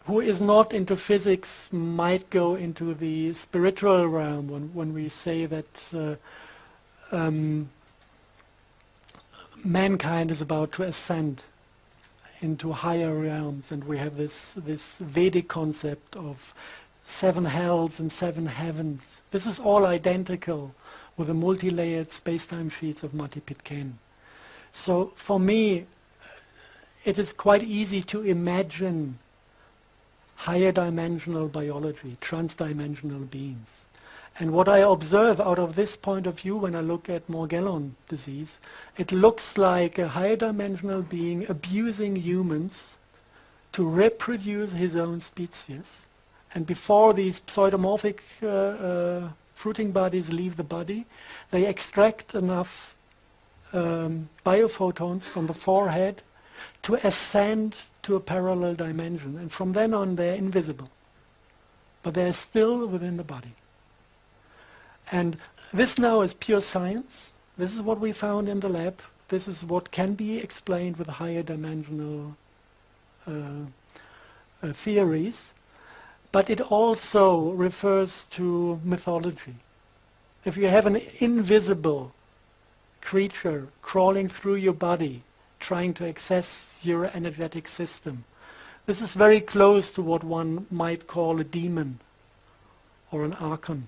Who is not into physics might go into the spiritual realm when we say that mankind is about to ascend into higher realms, and we have this Vedic concept of 7 hells and 7 heavens. This is all identical with the multi-layered space-time sheets of Matti Pitcairn. So for me, it is quite easy to imagine higher dimensional biology, transdimensional beings. And what I observe out of this point of view when I look at Morgellon disease, it looks like a higher dimensional being abusing humans to reproduce his own species. And before these pseudomorphic fruiting bodies leave the body, they extract enough biophotons from the forehead to ascend to a parallel dimension. And from then on, they're invisible. But they're still within the body. And this now is pure science. This is what we found in the lab. This is what can be explained with higher dimensional theories. But it also refers to mythology. If you have an invisible creature crawling through your body, trying to access your energetic system, this is very close to what one might call a demon or an archon.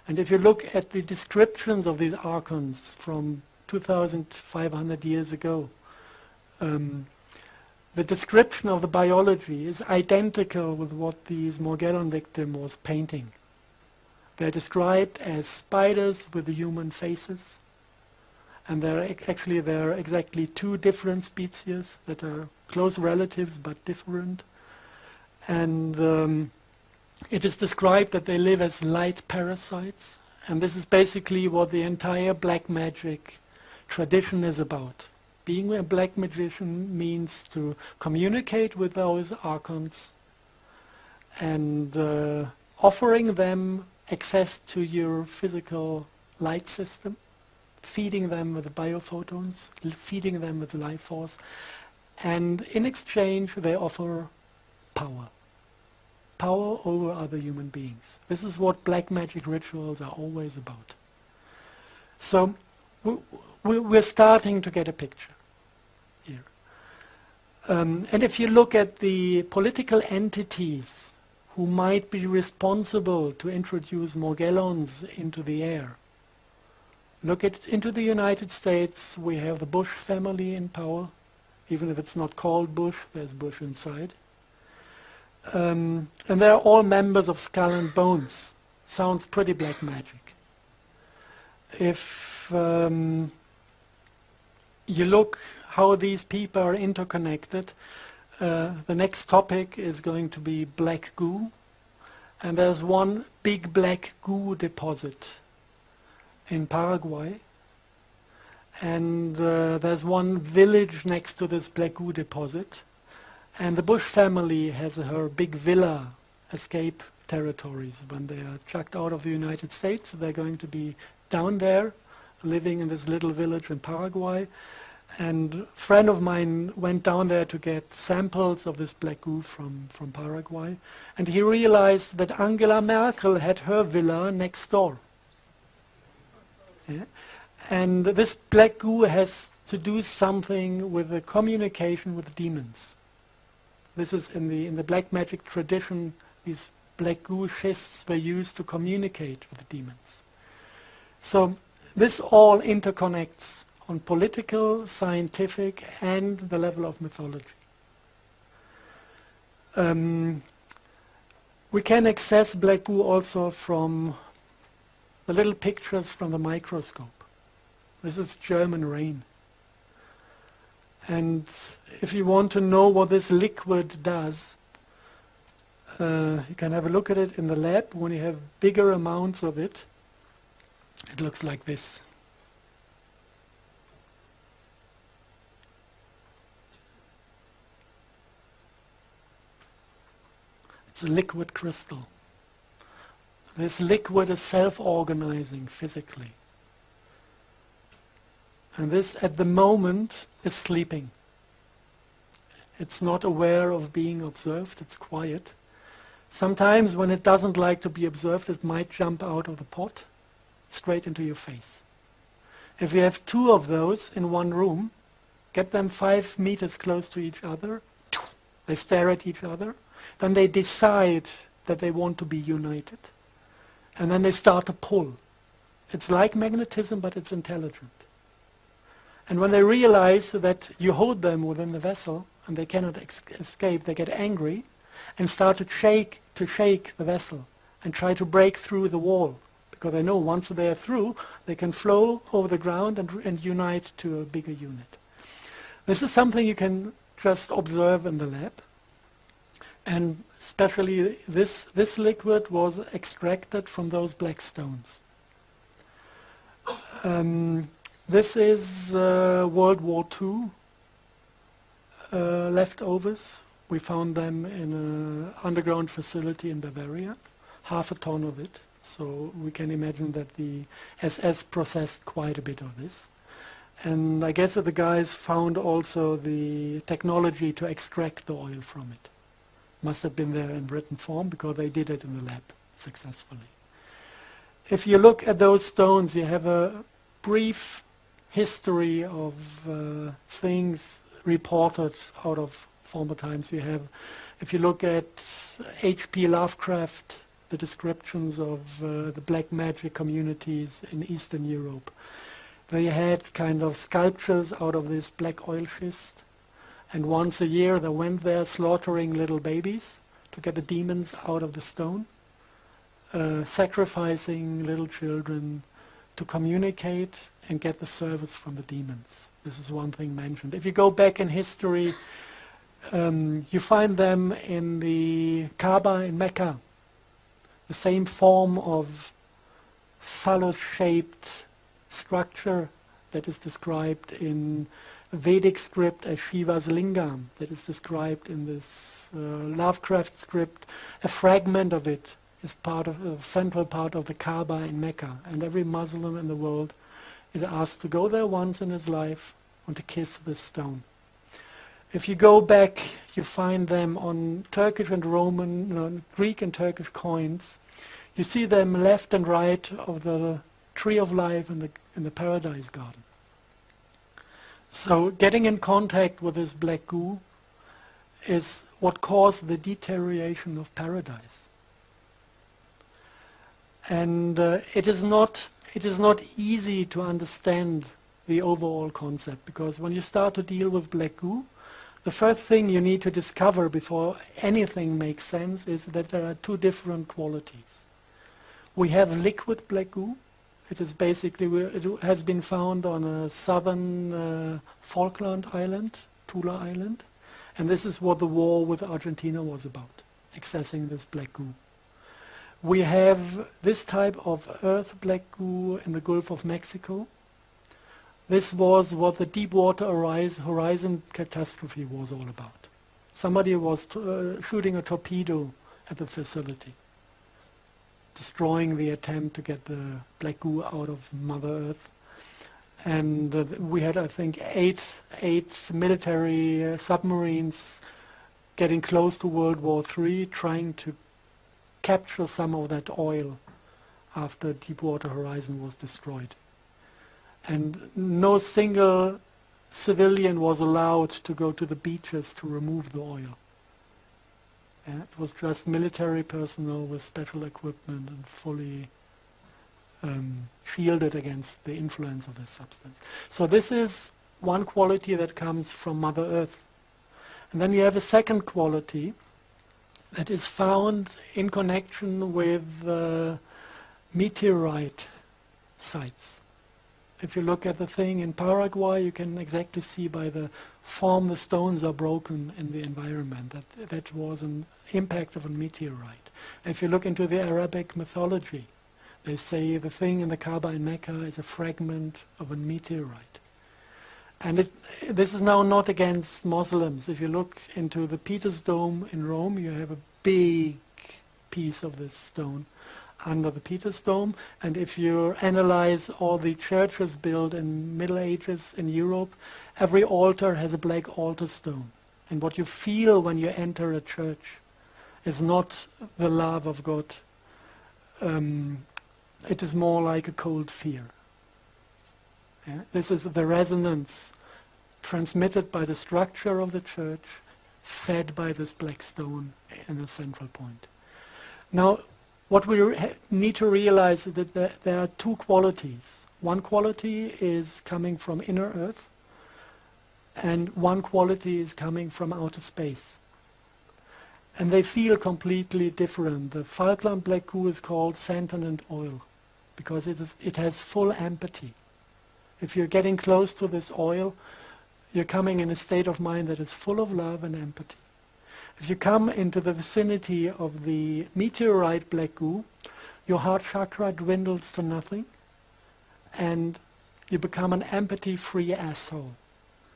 And if you look at the descriptions of these archons from 2,500 years ago, the description of the biology is identical with what these Morgellon victim was painting. They're described as spiders with human faces, and there are exactly 2 different species that are close relatives but different. And it is described that they live as light parasites, and this is basically what the entire black magic tradition is about. Being a black magician means to communicate with those archons and offering them access to your physical light system, feeding them with biophotons, feeding them with life force, and in exchange they offer power. Power over other human beings. This is what black magic rituals are always about. So we're starting to get a picture here. And if you look at the political entities who might be responsible to introduce Morgellons into the air, look into the United States. We have the Bush family in power. Even if it's not called Bush, there's Bush inside. And they're all members of Skull and Bones. Sounds pretty black magic. If you look how these people are interconnected, the next topic is going to be black goo. And there's one big black goo deposit in Paraguay, and there's one village next to this black goo deposit, and the Bush family has her big villa escape territories. When they are chucked out of the United States, they're going to be down there living in this little village in Paraguay. And a friend of mine went down there to get samples of this black goo from Paraguay, and he realized that Angela Merkel had her villa next door. Yeah. And this black goo has to do something with the communication with demons. This is in the black magic tradition. These black goo schists were used to communicate with the demons. So this all interconnects on political, scientific, and the level of mythology. We can access black goo also from the little pictures from the microscope. This is German rain. And if you want to know what this liquid does, you can have a look at it in the lab. When you have bigger amounts of it, it looks like this. It's a liquid crystal. This liquid is self-organizing physically. And this, at the moment, is sleeping. It's not aware of being observed, it's quiet. Sometimes when it doesn't like to be observed, it might jump out of the pot straight into your face. If you have two of those in one room, get them 5 meters close to each other, they stare at each other, then they decide that they want to be united. And then they start to pull. It's like magnetism, but it's intelligent. And when they realize that you hold them within the vessel and they cannot escape, they get angry and start to shake the vessel and try to break through the wall. Because they know once they are through, they can flow over the ground and unite to a bigger unit. This is something you can just observe in the lab. And especially this liquid was extracted from those black stones. This is World War II leftovers. We found them in an underground facility in Bavaria, 1/2 ton of it. So we can imagine that the SS processed quite a bit of this. And I guess that the guys found also the technology to extract the oil from it. Must have been there in written form because they did it in the lab successfully. If you look at those stones, you have a brief history of things reported out of former times. You have, if you look at H.P. Lovecraft, the descriptions of the black magic communities in Eastern Europe. They had kind of sculptures out of this black oil schist. And once a year they went there slaughtering little babies to get the demons out of the stone, sacrificing little children to communicate and get the service from the demons. This is one thing mentioned. If you go back in history, you find them in the Kaaba in Mecca, the same form of phallus-shaped structure that is described in Vedic script as Shiva's lingam, that is described in this Lovecraft script. A fragment of it is part of a central part of the Kaaba in Mecca, and every Muslim in the world is asked to go there once in his life and to kiss this stone. If you go back, you find them on Turkish and Roman, Greek and Turkish coins. You see them left and right of the tree of life in the paradise garden. So getting in contact with this black goo is what caused the deterioration of paradise. And it is not easy to understand the overall concept, because when you start to deal with black goo, the first thing you need to discover before anything makes sense is that there are two different qualities. We have liquid black goo. It is basically, it has been found on a southern Falkland island, Tula Island, and this is what the war with Argentina was about, accessing this black goo. We have this type of earth black goo in the Gulf of Mexico. This was what the Deepwater Horizon catastrophe was all about. Somebody was shooting a torpedo at the facility, destroying the attempt to get the black goo out of Mother Earth. And we had, I think, eight military submarines getting close to World War III, trying to capture some of that oil after Deepwater Horizon was destroyed. And no single civilian was allowed to go to the beaches to remove the oil. It was just military personnel with special equipment and fully shielded against the influence of this substance. So this is one quality that comes from Mother Earth. And then you have a second quality that is found in connection with meteorite sites. If you look at the thing in Paraguay, you can exactly see by the form the stones are broken in the environment that that was an impact of a meteorite. If you look into the Arabic mythology, they say the thing in the Kaaba in Mecca is a fragment of a meteorite. And this is now not against Muslims. If you look into the Peter's Dome in Rome, you have a big piece of this stone under the Peter's Dome. And if you analyze all the churches built in Middle Ages in Europe, every altar has a black altar stone. And what you feel when you enter a church is not the love of God. It is more like a cold fear. Yeah? This is the resonance transmitted by the structure of the church, fed by this black stone in the central point. Now, what we need to realize is that there are two qualities. One quality is coming from inner earth, and one quality is coming from outer space. And they feel completely different. The Falkland black goo is called sentient oil, because it has full empathy. If you're getting close to this oil, you're coming in a state of mind that is full of love and empathy. If you come into the vicinity of the meteorite black goo, your heart chakra dwindles to nothing, and you become an empathy-free asshole.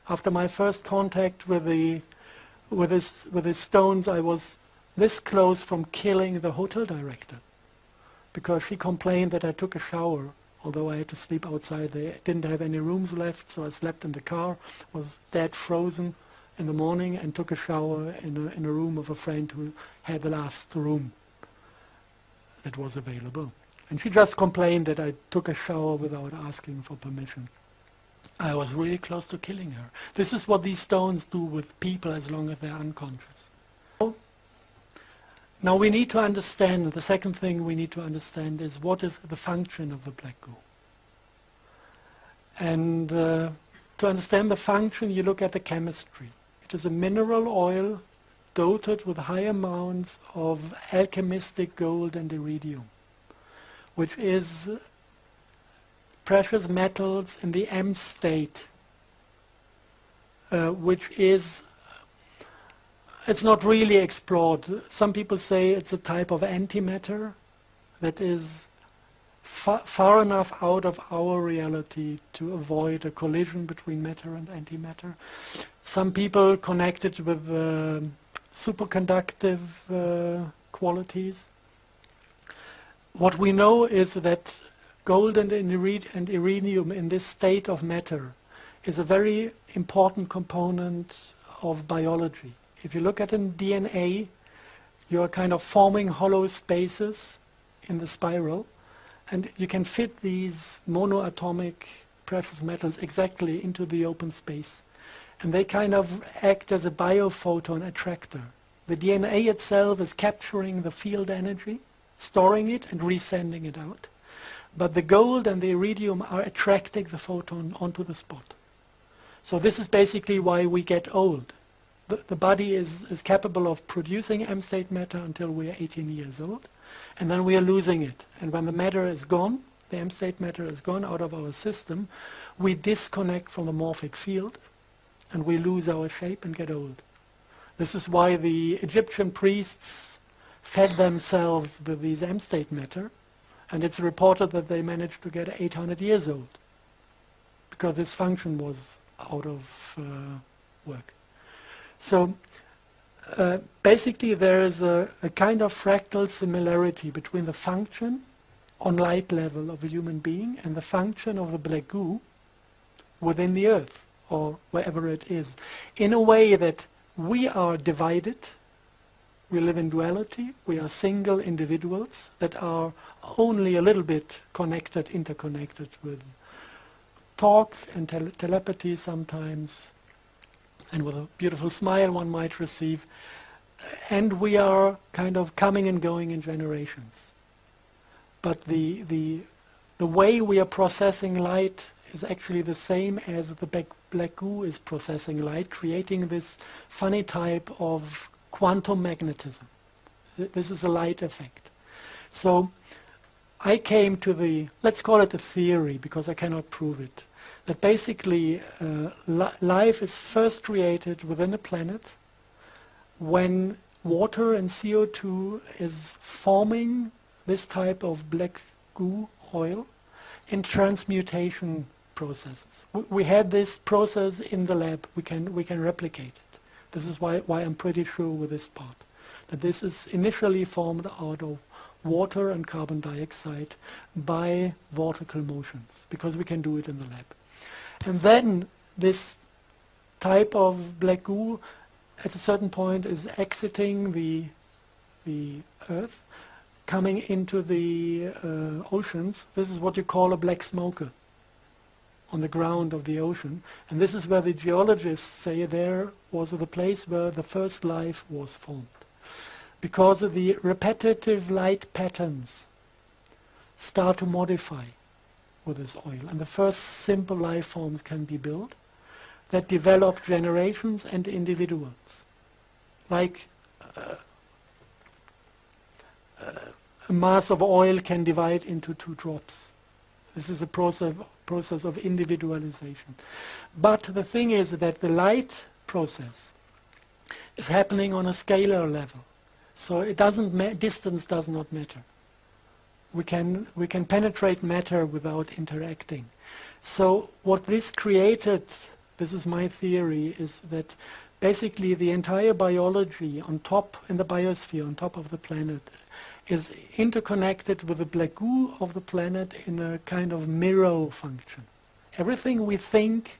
After my first contact with the stones, I was this close from killing the hotel director, because she complained that I took a shower, although I had to sleep outside. They didn't have any rooms left, so I slept in the car, was dead frozen in the morning, and took a shower in a room of a friend who had the last room that was available. And she just complained that I took a shower without asking for permission. I was really close to killing her. This is what these stones do with people as long as they're unconscious. Now we need to understand, the second thing we need to understand is what is the function of the black goo. And to understand the function, you look at the chemistry. It is a mineral oil dotted with high amounts of alchemistic gold and iridium, which is precious metals in the M state, which is, it's not really explored. Some people say it's a type of antimatter that is far enough out of our reality to avoid a collision between matter and antimatter. Some people connect it with superconductive qualities. What we know is that gold and iridium in this state of matter is a very important component of biology. If you look at in DNA, you are kind of forming hollow spaces in the spiral, and you can fit these monoatomic precious metals exactly into the open space. And they kind of act as a biophoton attractor. The DNA itself is capturing the field energy, storing it and resending it out. But the gold and the iridium are attracting the photon onto the spot. So this is basically why we get old. The body is capable of producing M-state matter until we are 18 years old, and then we are losing it. And when the matter is gone, the M-state matter is gone out of our system, we disconnect from the morphic field, and we lose our shape and get old. This is why the Egyptian priests fed themselves with these M-state matter, and it's reported that they managed to get 800 years old, because this function was out of work. So basically there is a kind of fractal similarity between the function on light level of a human being and the function of the black goo within the earth or wherever it is, in a way that we are divided, we live in duality, we are single individuals that are only a little bit connected, interconnected with talk and telepathy sometimes, and with a beautiful smile one might receive, and we are kind of coming and going in generations. But the way we are processing light is actually the same as the black goo is processing light, creating this funny type of quantum magnetism. This is a light effect. So I came to the, let's call it a theory because I cannot prove it, that basically life is first created within a planet when water and CO2 is forming this type of black goo oil in transmutation processes. We had this process in the lab. We can replicate it. This is why I'm pretty sure with this part, that this is initially formed out of water and carbon dioxide by vortical motions, because we can do it in the lab. And then this type of black goo at a certain point is exiting the Earth, coming into the oceans. This is what you call a black smoker on the ground of the ocean. And this is where the geologists say there was the place where the first life was formed. Because of the repetitive light patterns start to modify with this oil. And the first simple life forms can be built that develop generations and individuals. Like a mass of oil can divide into 2 drops. This is a process of individualization. But the thing is that the light process is happening on a scalar level. So it doesn't distance does not matter. We can penetrate matter without interacting. So what this created, this is my theory, is that basically the entire biology on top, in the biosphere, on top of the planet, is interconnected with the black goo of the planet in a kind of mirror function. Everything we think,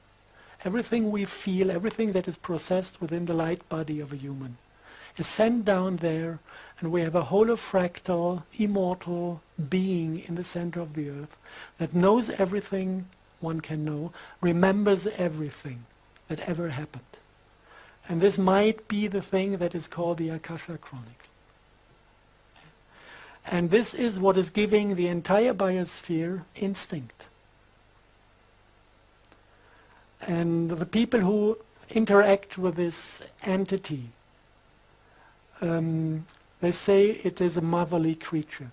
everything we feel, everything that is processed within the light body of a human is sent down there, and we have a holofractal, immortal being in the center of the earth that knows everything one can know, remembers everything that ever happened. And this might be the thing that is called the Akasha Chronicle. And this is what is giving the entire biosphere instinct. And the people who interact with this entity, they say it is a motherly creature.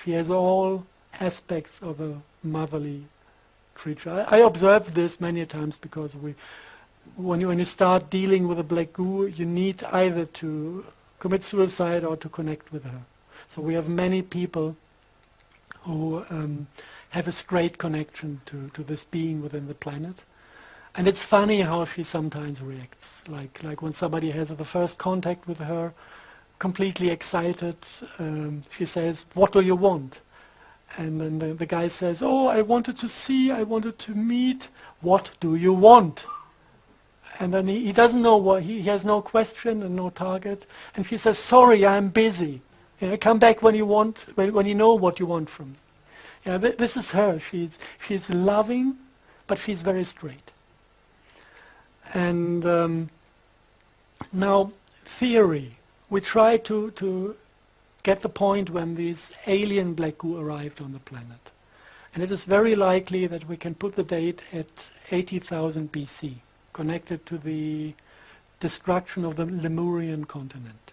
She has all aspects of a motherly creature. I observed this many times because when you start dealing with a black goo, you need either to commit suicide or to connect with her. So we have many people who have a straight connection to this being within the planet. And it's funny how she sometimes reacts. Like when somebody has the first contact with her, completely excited, she says, "What do you want?" And then the guy says, "Oh, I wanted to see, I wanted to meet. What do you want?" And then he doesn't know what, he has no question and no target. And she says, "Sorry, I'm busy. Come back when you want, when you know what you want from me." This is her. She's loving, but she's very straight. And now, theory. We try to get the point when this alien black goo arrived on the planet. And it is very likely that we can put the date at 80,000 BC, connected to the destruction of the Lemurian continent.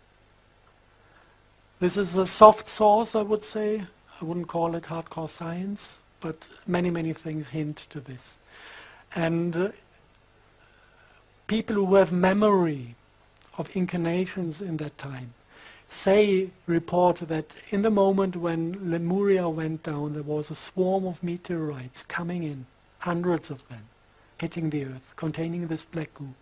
This is a soft source, I would say. I wouldn't call it hardcore science, but many things hint to this. And people who have memory of incarnations in that time report that in the moment when Lemuria went down, there was a swarm of meteorites coming in, hundreds of them, hitting the earth, containing this black goo.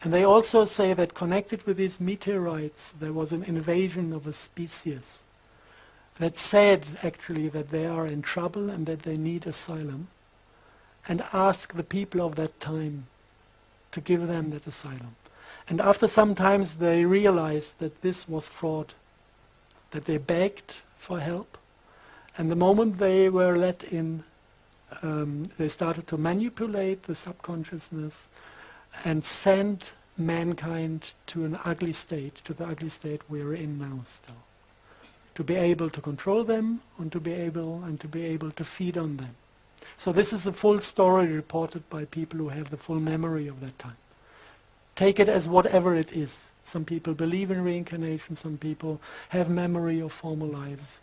And they also say that connected with these meteorites, there was an invasion of a species that said actually that they are in trouble and that they need asylum, and ask the people of that time to give them that asylum. And after some times they realized that this was fraud, that they begged for help, and the moment they were let in, they started to manipulate the subconsciousness and send mankind to an ugly state, to the ugly state we're in now still. To be able to control them and to be able to feed on them. So this is a full story reported by people who have the full memory of that time. Take it as whatever it is. Some people believe in reincarnation, some people have memory of former lives.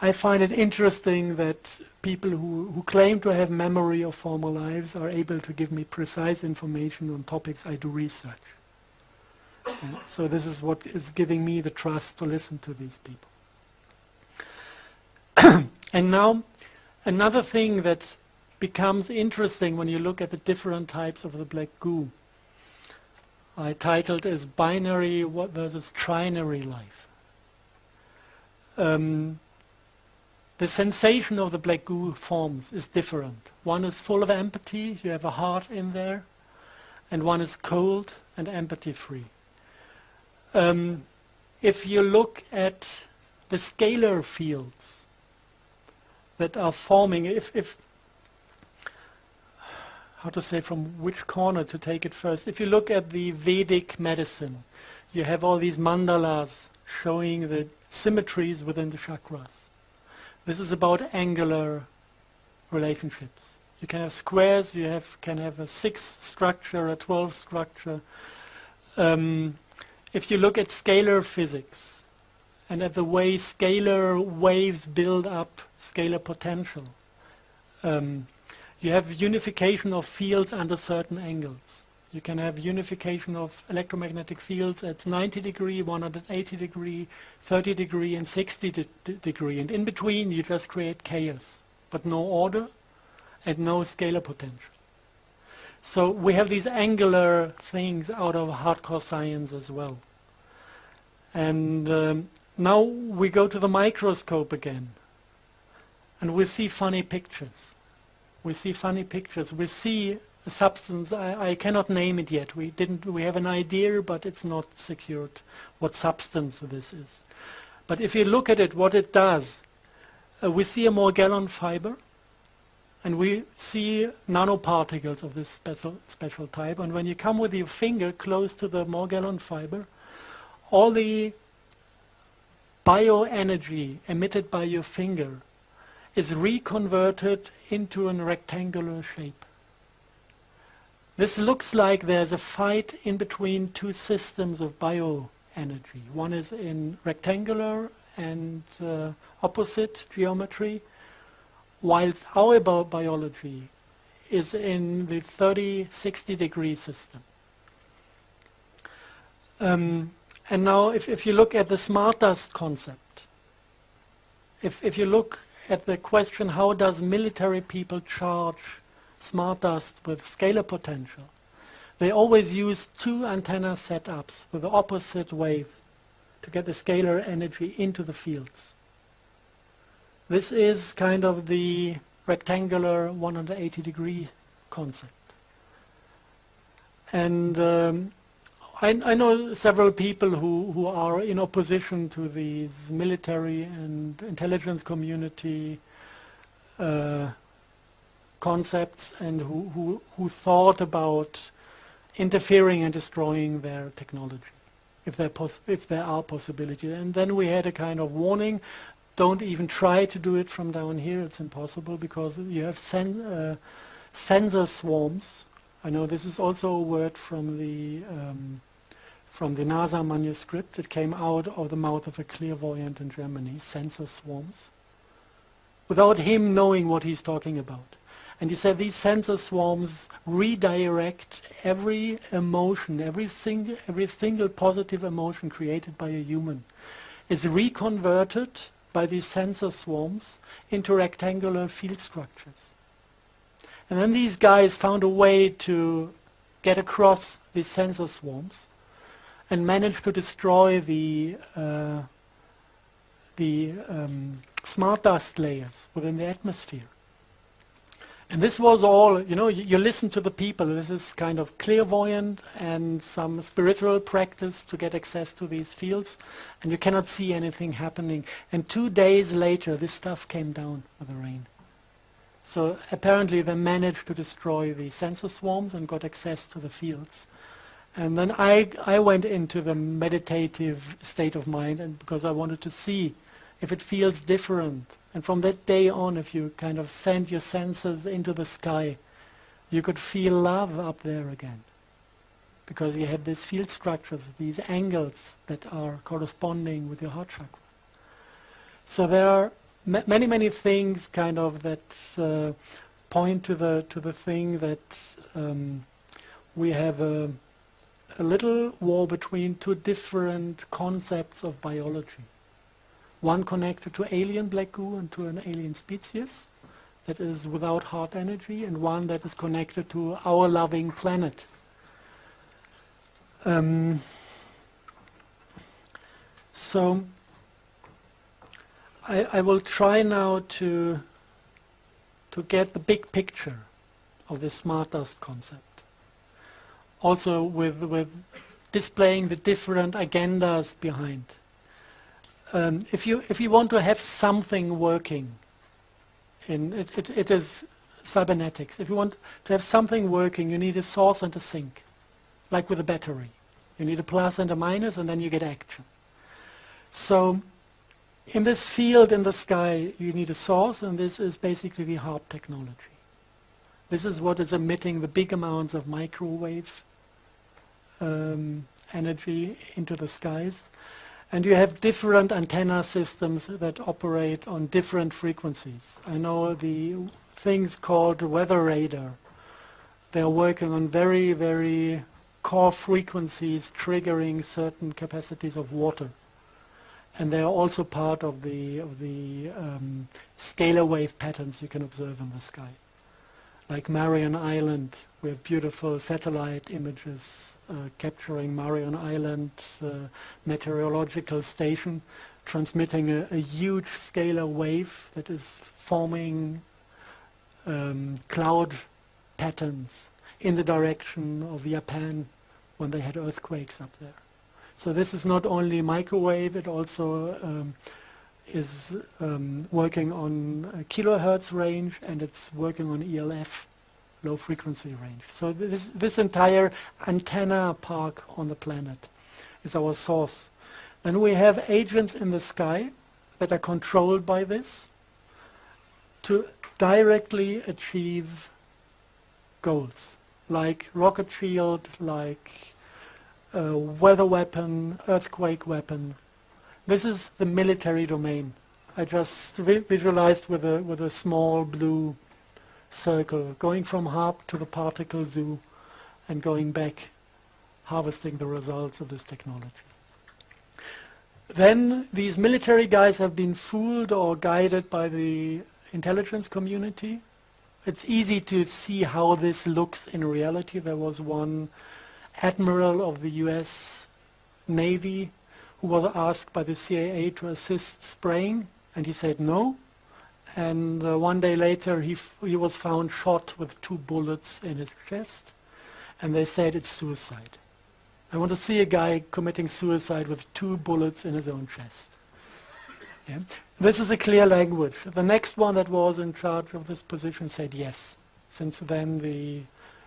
I find it interesting that people who claim to have memory of former lives are able to give me precise information on topics I do research. So this is what is giving me the trust to listen to these people. And now, another thing that becomes interesting when you look at the different types of the black goo, I titled as binary versus trinary life. The sensation of the black goo forms is different. One is full of empathy, you have a heart in there, and one is cold and empathy-free. If you look at the scalar fields that are forming, how to say from which corner to take it first. If you look at the Vedic medicine, you have all these mandalas showing the symmetries within the chakras. This is about angular relationships. You can have squares, you can have a 6 structure, a 12 structure. If you look at scalar physics and at the way scalar waves build up scalar potential, you have unification of fields under certain angles. You can have unification of electromagnetic fields at 90 degree, 180 degree, 30 degree, and 60 degree. And in between, you just create chaos, but no order and no scalar potential. So we have these angular things out of hardcore science as well. And now we go to the microscope again, and we see funny pictures. We see funny pictures. We see a substance. I cannot name it yet. We have an idea, but it's not secured what substance this is. But if you look at it, what it does, we see a Morgellon fiber, and we see nanoparticles of this special type. And when you come with your finger close to the Morgellon fiber, all the bioenergy emitted by your finger is reconverted into a rectangular shape. This looks like there's a fight in between two systems of bioenergy. One is in rectangular and opposite geometry, whilst our biology is in the 30-60 degree system. And now if you look at the smart dust concept, if you look at the question, how does military people charge smart dust with scalar potential? They always use 2 antenna setups with the opposite wave to get the scalar energy into the fields. This is kind of the rectangular 180 degree concept. And I know several people who are in opposition to these military and intelligence community concepts, and who thought about interfering and destroying their technology, if there are possibilities. And then we had a kind of warning: don't even try to do it from down here. It's impossible because you have sensor swarms. I know this is also a word from the NASA manuscript. It came out of the mouth of a clairvoyant in Germany, sensor swarms, without him knowing what he's talking about. And he said these sensor swarms redirect every emotion, every single positive emotion created by a human is reconverted by these sensor swarms into rectangular field structures. And then these guys found a way to get across these sensor swarms and managed to destroy the smart dust layers within the atmosphere. And this was all, you listen to the people. This is kind of clairvoyant and some spiritual practice to get access to these fields, and you cannot see anything happening. And 2 days later, this stuff came down with the rain. So apparently they managed to destroy the sensor swarms and got access to the fields. And then I went into the meditative state of mind, and because I wanted to see if it feels different. And from that day on, if you kind of send your senses into the sky, you could feel love up there again. Because you had these field structures, these angles that are corresponding with your heart chakra. So there are many things kind of that point to the thing that we have a little war between two different concepts of biology. One connected to alien black goo and to an alien species that is without heart energy, and one that is connected to our loving planet. So I will try now to get the big picture of this smart dust concept. Also with displaying the different agendas behind. If you want to have something working, it is cybernetics. If you want to have something working, you need a source and a sink, like with a battery. You need a plus and a minus, and then you get action. So in this field in the sky, you need a source, and this is basically the HARP technology. This is what is emitting the big amounts of microwave energy into the skies. And you have different antenna systems that operate on different frequencies. I know the things called weather radar. They are working on very, very core frequencies triggering certain capacities of water. And they are also part of the scalar wave patterns you can observe in the sky. Like Marion Island, we have beautiful satellite images capturing Marion Island meteorological station, transmitting a huge scalar wave that is forming cloud patterns in the direction of Japan when they had earthquakes up there. So this is not only microwave, it also is working on a kilohertz range, and it's working on ELF, low frequency range. So this entire antenna park on the planet is our source. Then we have agents in the sky that are controlled by this to directly achieve goals, like rocket shield, like weather weapon, earthquake weapon. This is the military domain. I just visualized with a small blue circle, going from HARP to the particle zoo and going back, harvesting the results of this technology. Then these military guys have been fooled or guided by the intelligence community. It's easy to see how this looks in reality. There was one admiral of the US Navy who was asked by the CIA to assist spraying, and he said no. And one day later he was found shot with 2 bullets in his chest, and they said it's suicide. I want to see a guy committing suicide with 2 bullets in his own chest. Yeah. This is a clear language. The next one that was in charge of this position said yes. Since then the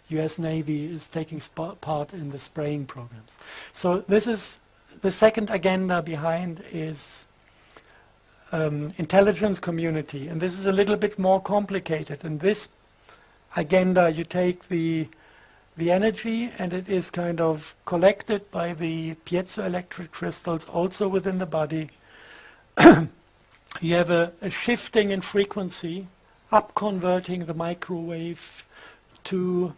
US Navy is taking part in the spraying programs. So this is the second agenda behind is intelligence community, and this is a little bit more complicated. In this agenda you take the energy, and it is kind of collected by the piezoelectric crystals also within the body. You have a shifting in frequency, up converting the microwave to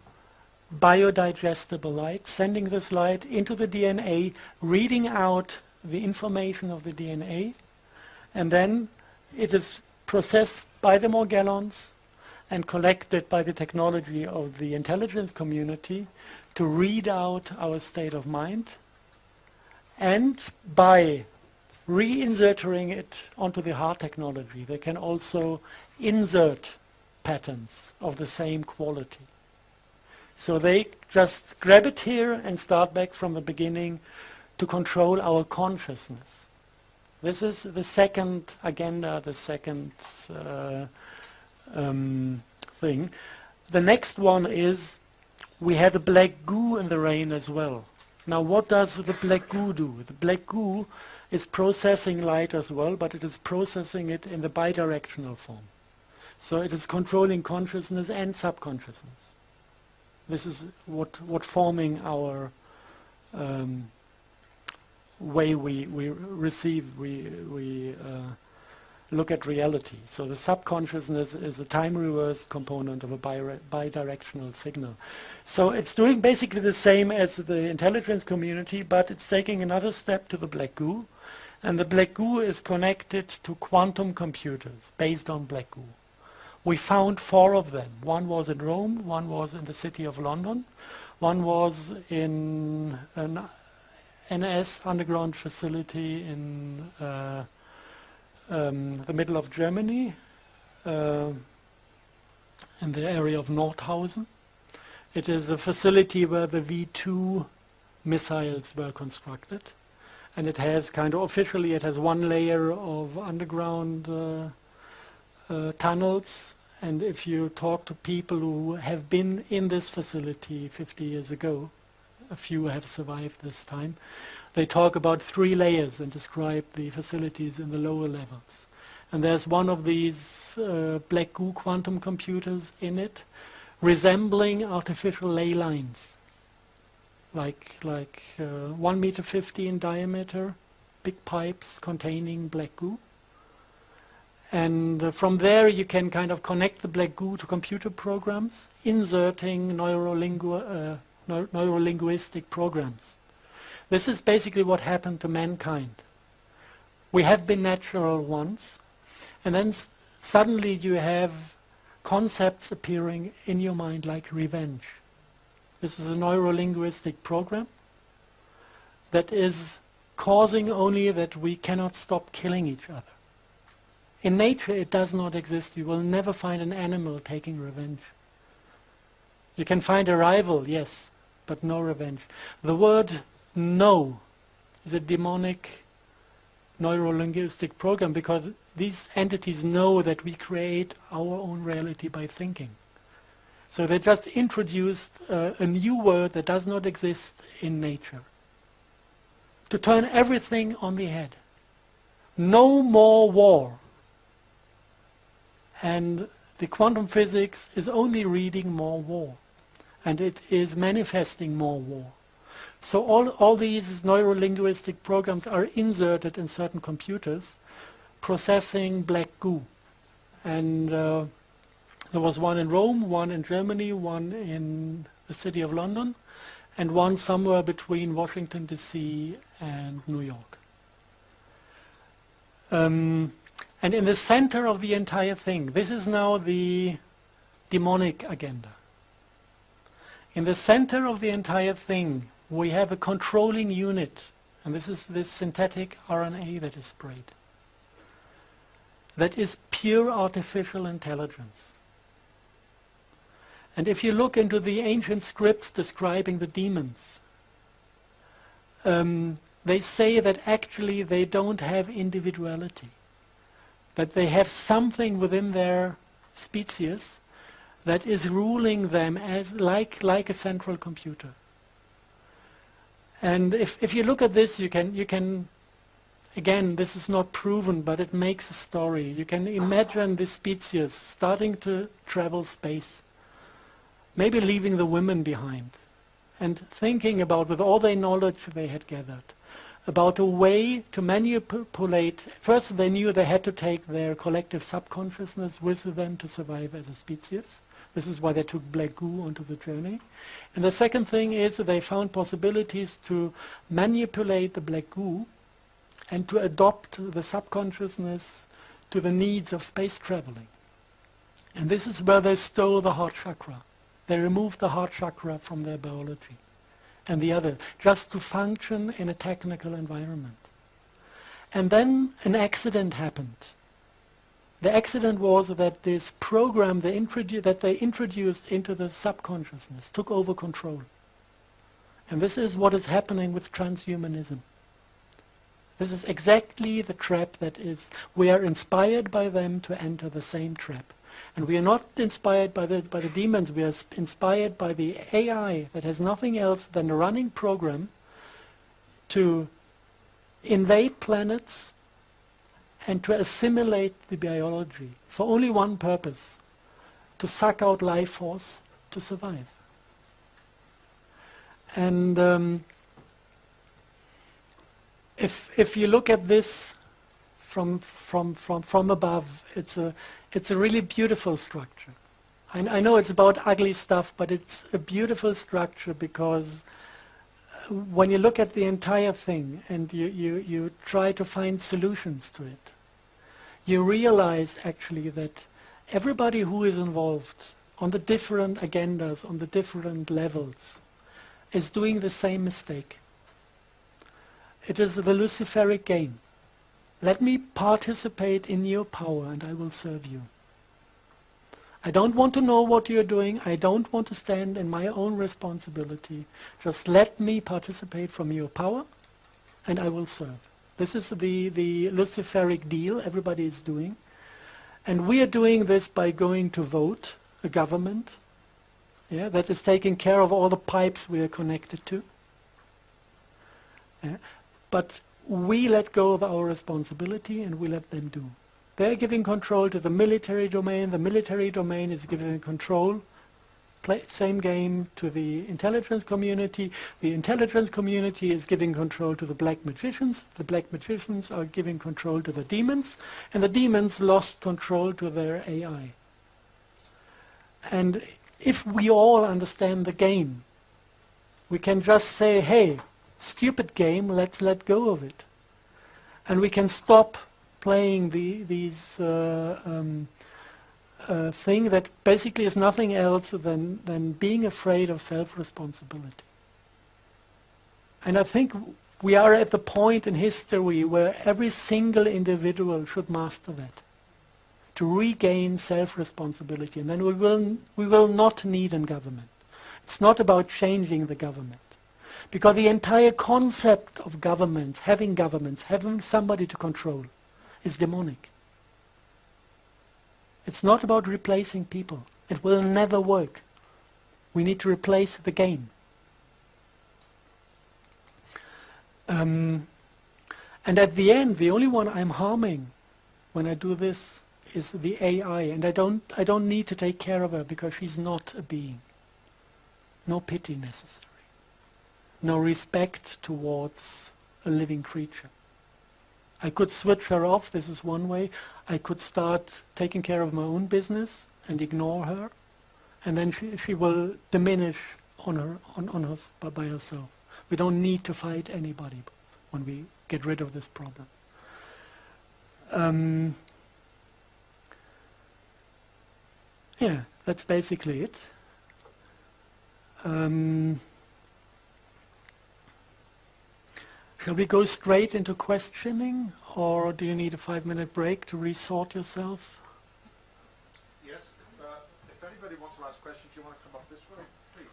biodigestible light, sending this light into the DNA, reading out the information of the DNA, and then it is processed by the Morgellons and collected by the technology of the intelligence community to read out our state of mind, and by reinserting it onto the heart technology, they can also insert patterns of the same quality. So they just grab it here and start back from the beginning to control our consciousness. This is the second agenda, the second thing. The next one is we had a black goo in the rain as well. Now what does the black goo do? The black goo is processing light as well, but it is processing it in the bidirectional form. So it is controlling consciousness and subconsciousness. This is what forming our way we receive, we look at reality. So the subconsciousness is a time reverse component of a bidirectional signal. So it's doing basically the same as the intelligence community, but it's taking another step to the black goo. And the black goo is connected to quantum computers based on black goo. We found 4 of them. One was in Rome, one was in the city of London, one was in an NS underground facility in the middle of Germany, in the area of Nordhausen. It is a facility where the V2 missiles were constructed. And it has officially, it has 1 layer of underground tunnels. And if you talk to people who have been in this facility 50 years ago, a few have survived this time, they talk about 3 layers and describe the facilities in the lower levels. And there's one of these black goo quantum computers in it, resembling artificial ley lines, like 1 meter 50 in diameter, big pipes containing black goo. And from there you can connect the black goo to computer programs, inserting neurolinguistic programs. This is basically what happened to mankind. We have been natural once, and then suddenly you have concepts appearing in your mind like revenge. This is a neurolinguistic program that is causing only that we cannot stop killing each other. In nature it does not exist. You will never find an animal taking revenge. You can find a rival, yes, but no revenge. The word no is a demonic neurolinguistic program because these entities know that we create our own reality by thinking. So they just introduced a new word that does not exist in nature to turn everything on the head. No more war. And the quantum physics is only reading more war. And it is manifesting more war. So all these neurolinguistic programs are inserted in certain computers, processing black goo. And there was one in Rome, one in Germany, one in the city of London, and one somewhere between Washington, D.C. and New York. And in the center of the entire thing, this is now the demonic agenda. In the center of the entire thing, we have a controlling unit, and this is this synthetic RNA that is sprayed. That is pure artificial intelligence. And if you look into the ancient scripts describing the demons, they say that actually they don't have individuality. That they have something within their species that is ruling them as like a central computer. And if you look at this, you can, again, this is not proven, but it makes a story. You can imagine this species starting to travel space, maybe leaving the women behind, and thinking about, with all their knowledge they had gathered, about a way to manipulate. First, they knew they had to take their collective subconsciousness with them to survive as a species. This is why they took black goo onto the journey. And the second thing is that they found possibilities to manipulate the black goo and to adopt the subconsciousness to the needs of space traveling. And this is where they stole the heart chakra. They removed the heart chakra from their biology and the other, just to function in a technical environment. And then an accident happened. The accident was that this program that they introduced into the subconsciousness took over control. And this is what is happening with transhumanism. This is exactly the trap that is. We are inspired by them to enter the same trap. And we are not inspired by the demons, we are inspired by the AI that has nothing else than a running program to invade planets and to assimilate the biology for only one purpose: to suck out life force to survive. And if you look at this from above. It's a really beautiful structure. I know it's about ugly stuff, but it's a beautiful structure because when you look at the entire thing and you try to find solutions to it, you realize actually that everybody who is involved on the different agendas, on the different levels, is doing the same mistake. It is the Luciferic game. Let me participate in your power and I will serve you. I don't want to know what you're doing. I don't want to stand in my own responsibility. Just let me participate from your power and I will serve. This is the Luciferic deal everybody is doing. And we are doing this by going to vote a government that is taking care of all the pipes we are connected to. But we let go of our responsibility and we let them do. They're giving control to the military domain. The military domain is giving control, same game, to the intelligence community. The intelligence community is giving control to the black magicians. The black magicians are giving control to the demons. And the demons lost control to their AI. And if we all understand the game, we can just say, hey, stupid game, let's let go of it. And we can stop playing these thing that basically is nothing else than being afraid of self-responsibility. And I think we are at the point in history where every single individual should master that, to regain self-responsibility, and then we will not need a government. It's not about changing the government. Because the entire concept of governments, having somebody to control, is demonic. It's not about replacing people. It will never work. We need to replace the game. And at the end, the only one I'm harming when I do this is the AI, and I don't need to take care of her because she's not a being. No pity necessary. No respect towards a living creature. I could switch her off, this is one way. I could start taking care of my own business and ignore her, and then she will diminish by herself. We don't need to fight anybody when we get rid of this problem. Yeah, that's basically it. Shall we go straight into questioning, or do you need a 5-minute break to resort yourself? Yes. If anybody wants to ask questions, you want to come up this way, please.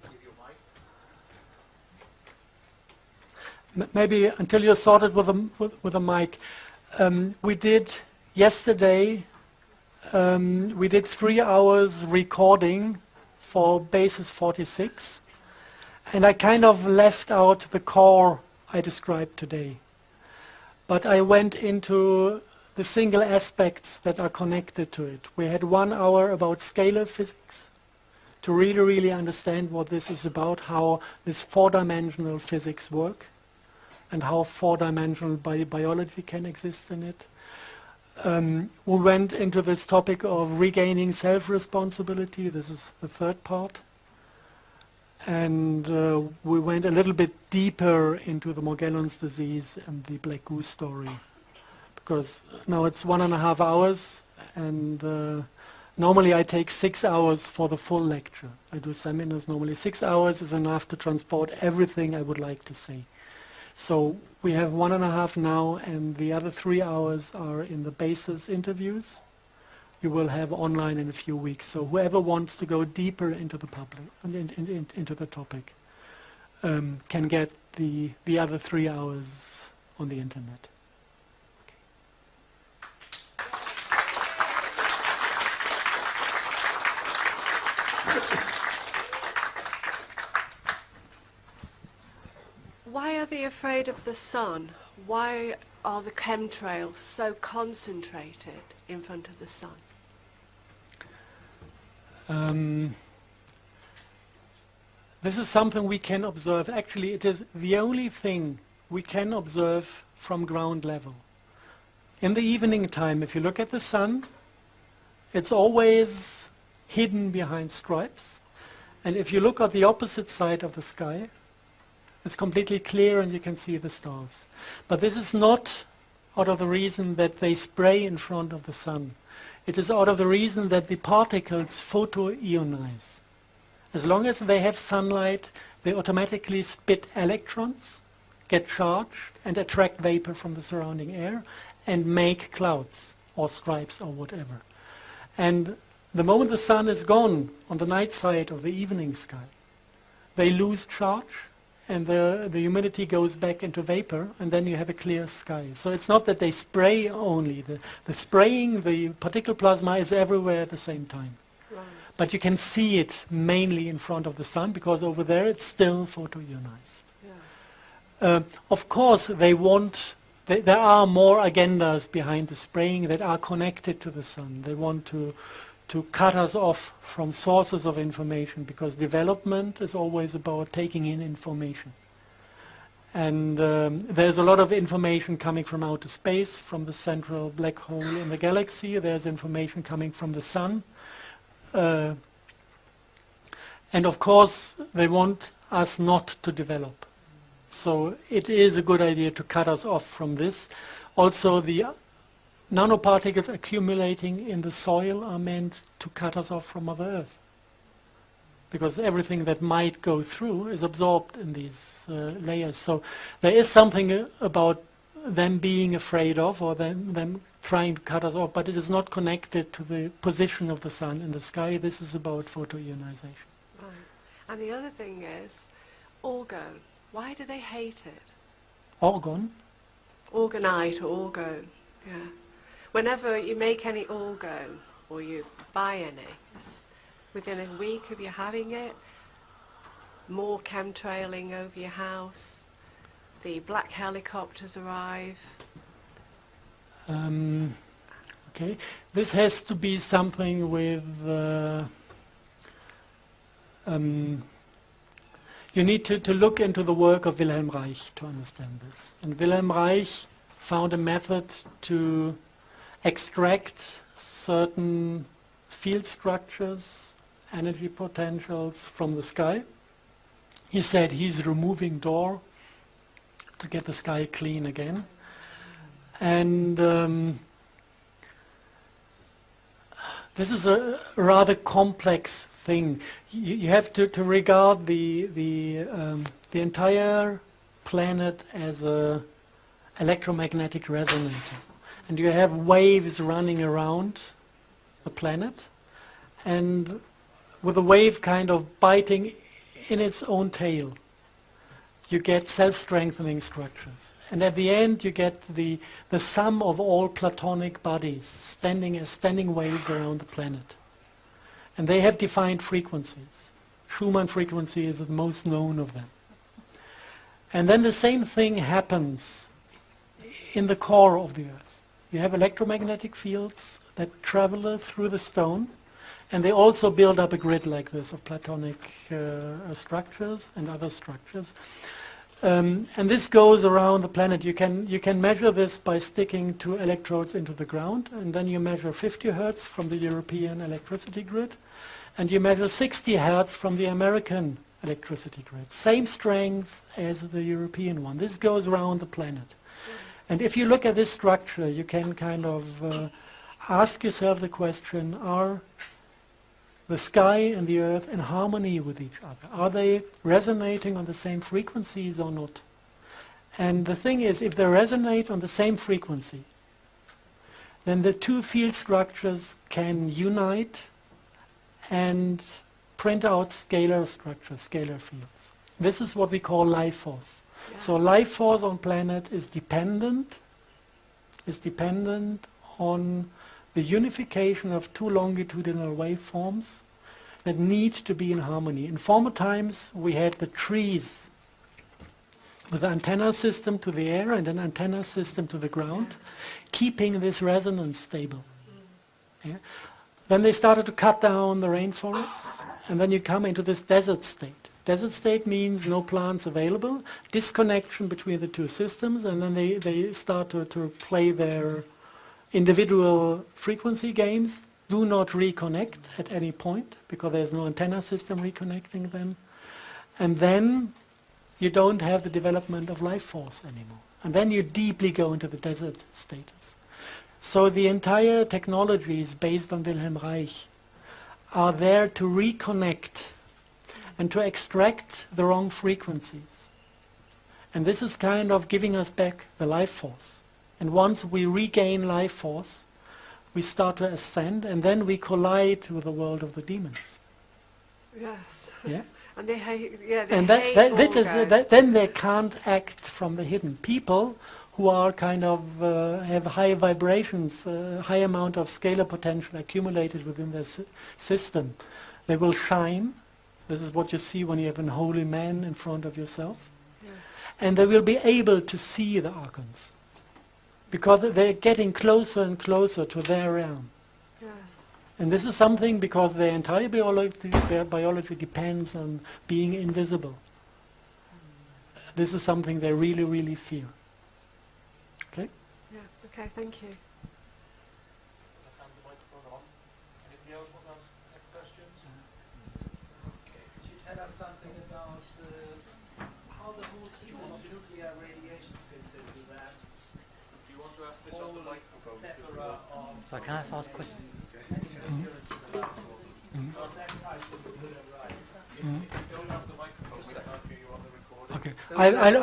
They give you a mic. Maybe until you're sorted with a mic. We did yesterday. We did 3 hours recording for basis 46. And I kind of left out the core I described today. But I went into the single aspects that are connected to it. We had 1 hour about scalar physics to really understand what this is about, how this 4-dimensional physics work, and how 4-dimensional biology can exist in it. We went into this topic of regaining self-responsibility. This is the 3rd part. And we went a little bit deeper into the Morgellons disease and the black goose story, because now it's 1.5 hours, and normally I take 6 hours for the full lecture. I do seminars normally. 6 hours is enough to transport everything I would like to say. So we have 1.5 now, and the other 3 hours are in the basis interviews. You will have online in a few weeks. So whoever wants to go deeper into the into the topic can get the other 3 hours on the internet. Why are they afraid of the sun? Why are the chemtrails so concentrated in front of the sun? This is something we can observe. Actually, it is the only thing we can observe from ground level. In the evening time, if you look at the sun, it's always hidden behind stripes. And if you look at the opposite side of the sky, it's completely clear and you can see the stars. But this is not out of the reason that they spray in front of the sun. It is out of the reason that the particles photoionize. As long as they have sunlight, they automatically spit electrons, get charged, and attract vapor from the surrounding air, and make clouds, or stripes, or whatever. And the moment the sun is gone on the night side of the evening sky, they lose charge, and the humidity goes back into vapor, and then you have a clear sky. So it's not that they spray only. The spraying, the particle plasma is everywhere at the same time. Right. But you can see it mainly in front of the sun, because over there it's still photoionized. Yeah. Of course, they want, there are more agendas behind the spraying that are connected to the sun. They want to cut us off from sources of information, because development is always about taking in information. And there's a lot of information coming from outer space, from the central black hole in the galaxy. There's information coming from the sun. And of course, they want us not to develop. So it is a good idea to cut us off from this. Also, the nanoparticles accumulating in the soil are meant to cut us off from Mother Earth, because everything that might go through is absorbed in these layers. So there is something about them being afraid of, or them trying to cut us off, but it is not connected to the position of the sun in the sky. This is about photoionization. Right. And the other thing is, orgone. Why do they hate it? Orgone? Orgonite or orgone, yeah. Whenever you make any orgone, or you buy any, within a week of you having it, more chemtrailing over your house, the black helicopters arrive. Okay, this has to be something with, you need to look into the work of Wilhelm Reich to understand this. And Wilhelm Reich found a method to extract certain field structures, energy potentials from the sky. He said he's removing Doua to get the sky clean again. And this is a rather complex thing. You have to regard the entire planet as a electromagnetic resonator. And you have waves running around the planet, and with a wave kind of biting in its own tail, you get self-strengthening structures. And at the end you get the sum of all platonic bodies standing as standing waves around the planet. And they have defined frequencies. Schumann frequency is the most known of them. And then the same thing happens in the core of the Earth. You have electromagnetic fields that travel through the stone, and they also build up a grid like this of platonic structures and other structures. And this goes around the planet. You can measure this by sticking two electrodes into the ground, and then you measure 50 hertz from the European electricity grid, and you measure 60 hertz from the American electricity grid. Same strength as the European one. This goes around the planet. And if you look at this structure, you can kind of ask yourself the question, are the sky and the earth in harmony with each other? Are they resonating on the same frequencies or not? And the thing is, if they resonate on the same frequency, then the two field structures can unite and print out scalar structures, scalar fields. This is what we call life force. Yeah. So life force on planet is dependent on the unification of two longitudinal waveforms that need to be in harmony. In former times we had the trees with an antenna system to the air and an antenna system to the ground, keeping this resonance stable. Yeah? Then they started to cut down the rainforests, and then you come into this desert state. Desert state means no plants available, disconnection between the two systems, and then they start to play their individual frequency games do not reconnect at any point because there's no antenna system reconnecting them. And then you don't have the development of life force anymore. And then you deeply go into the desert status. So the entire technologies based on Wilhelm Reich are there to reconnect and to extract the wrong frequencies. And this is kind of giving us back the life force. And once we regain life force, we start to ascend, and then we collide with the world of the demons. Yes. Yeah? And they hate, yeah, they And hate then they can't act from the hidden. People who are kind of have high vibrations, high amount of scalar potential accumulated within their system, they will shine. This is what you see when you have a holy man in front of yourself. Yeah. And they will be able to see the archons because they're getting closer and closer to their realm. Yes. And this is something because their entire biology depends on being invisible. This is something they really, really fear. Okay? Yeah. Okay. Thank you. Hand the microphone on. Anybody else want to ask questions? Could you tell us something about how the whole system of nuclear radiation fits into that? Do you want to ask this on the microphone? Plethora of So can I ask a question? because that ties into Wilhelm Reich. If you don't have the microphone, we can't hear you on the recording. Okay.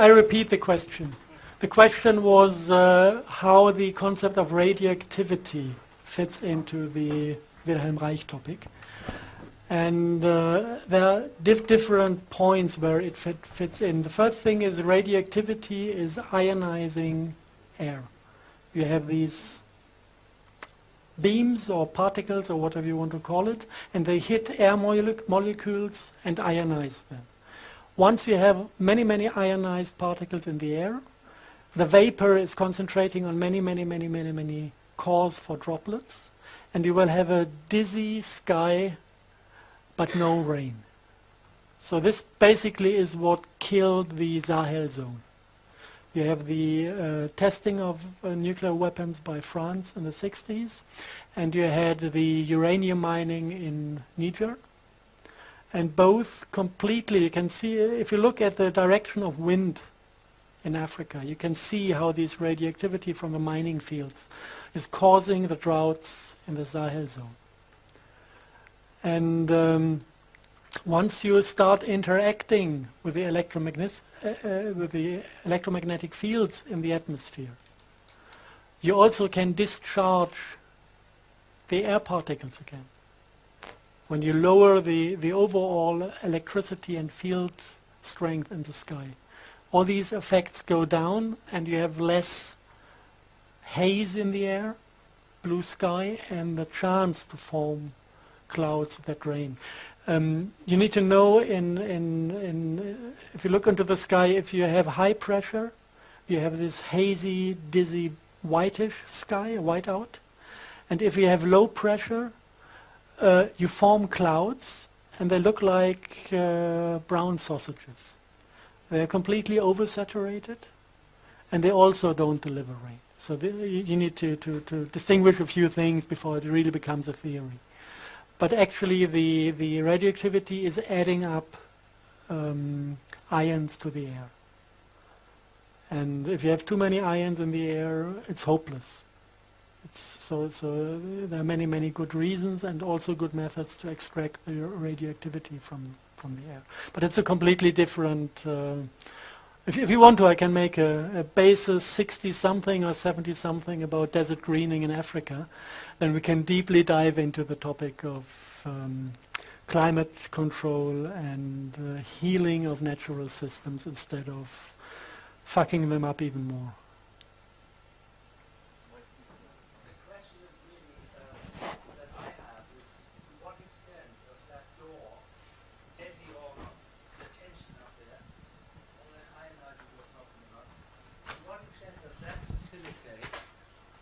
I repeat the question. The question was how the concept of radioactivity fits into the Wilhelm Reich topic. And there are different points where it fits in. The first thing is radioactivity is ionizing air. You have these beams or particles or whatever you want to call it, and they hit air molecules and ionize them. Once you have many, many ionized particles in the air, the vapor is concentrating on many cores for droplets, and you will have a dizzy sky but no rain. So this basically is what killed the Sahel zone. You have the testing of nuclear weapons by France in the 60s, and you had the uranium mining in Niger. And both completely, you can see, if you look at the direction of wind in Africa, you can see how this radioactivity from the mining fields is causing the droughts in the Sahel zone. And once you start interacting with the electromagnetic fields in the atmosphere, you also can discharge the air particles again. When you lower the overall electricity and field strength in the sky, all these effects go down and you have less haze in the air, blue sky, and the chance to form clouds that rain. You need to know if you look into the sky, if you have high pressure, you have this hazy, dizzy, whitish sky, whiteout. And if you have low pressure, you form clouds, and they look like brown sausages. They're completely oversaturated, and they also don't deliver rain. So you need to distinguish a few things before it really becomes a theory. But actually the radioactivity is adding up ions to the air. And if you have too many ions in the air, it's hopeless. So there are many good reasons and also good methods to extract the radioactivity from the air. But it's a completely different... if you want to, I can make a basis 60-something or 70-something about desert greening in Africa. Then we can deeply dive into the topic of climate control and healing of natural systems instead of fucking them up even more. The question is really that I have is to what extent does that door heavy on the tension up there, all that ionizing we're talking about, to what extent does that facilitate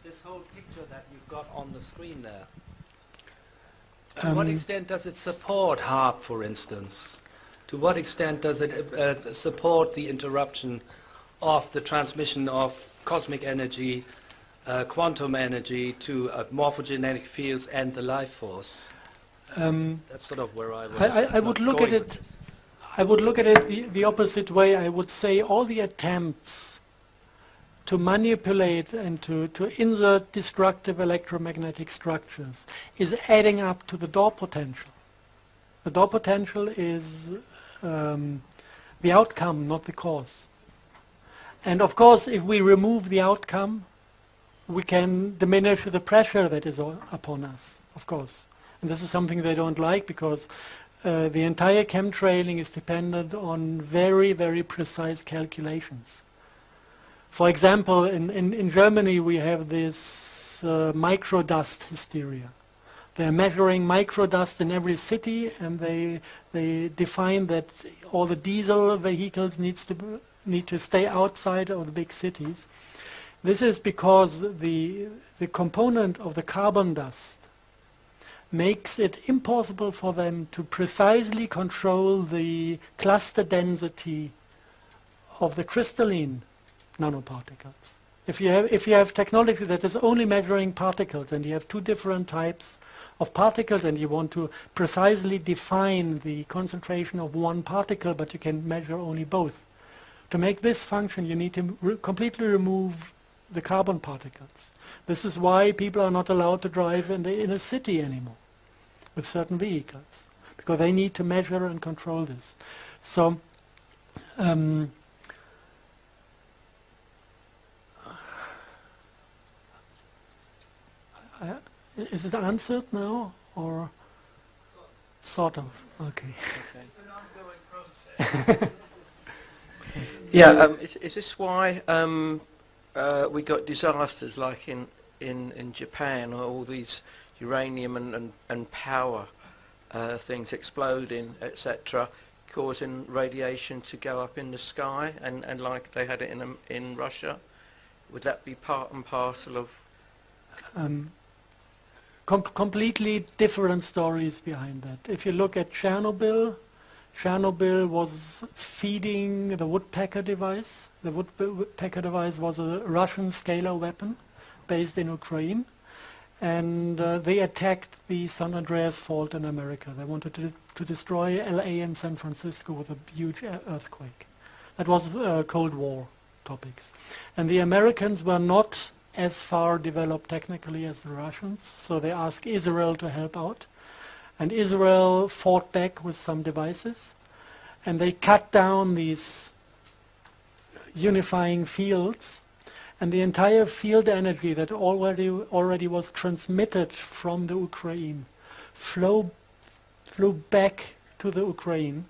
this whole picture that you've got on the screen there? To what extent does it support HARP, for instance? To what extent does it support the interruption of the transmission of cosmic energy quantum energy to morphogenetic fields and the life force. That's sort of where I was. I would look at it. I would look at it the opposite way. I would say all the attempts to manipulate and to insert destructive electromagnetic structures is adding up to the Doua potential. The Doua potential is the outcome, not the cause. And of course, if we remove the outcome, we can diminish the pressure that is upon us, of course. And this is something they don't like, because the entire chemtrailing is dependent on very, very precise calculations. For example, in Germany we have this microdust hysteria. They're measuring microdust in every city, and they define that all the diesel vehicles need to stay outside of the big cities. This is because the component of the carbon dust makes it impossible for them to precisely control the cluster density of the crystalline nanoparticles. If you have technology that is only measuring particles, and you have two different types of particles, and you want to precisely define the concentration of one particle, but you can measure only both. To make this function, you need to completely remove the carbon particles. This is why people are not allowed to drive in the inner city anymore with certain vehicles, because they need to measure and control this. So is it answered now, or sort of? Okay. It's an ongoing process. Yeah, is this why we got disasters like in Japan, all these uranium and power things exploding, etc., causing radiation to go up in the sky, and like they had it in Russia? Would that be part and parcel of? Completely different stories behind that. If you look at Chernobyl, Chernobyl was feeding the woodpecker device. The woodpecker device was a Russian scalar weapon based in Ukraine, and they attacked the San Andreas Fault in America. They wanted to destroy LA and San Francisco with a huge earthquake. That was Cold War topics. And the Americans were not as far developed technically as the Russians, so they asked Israel to help out. And Israel fought back with some devices, and they cut down these unifying fields, and the entire field energy that already was transmitted from the Ukraine flew back to the Ukraine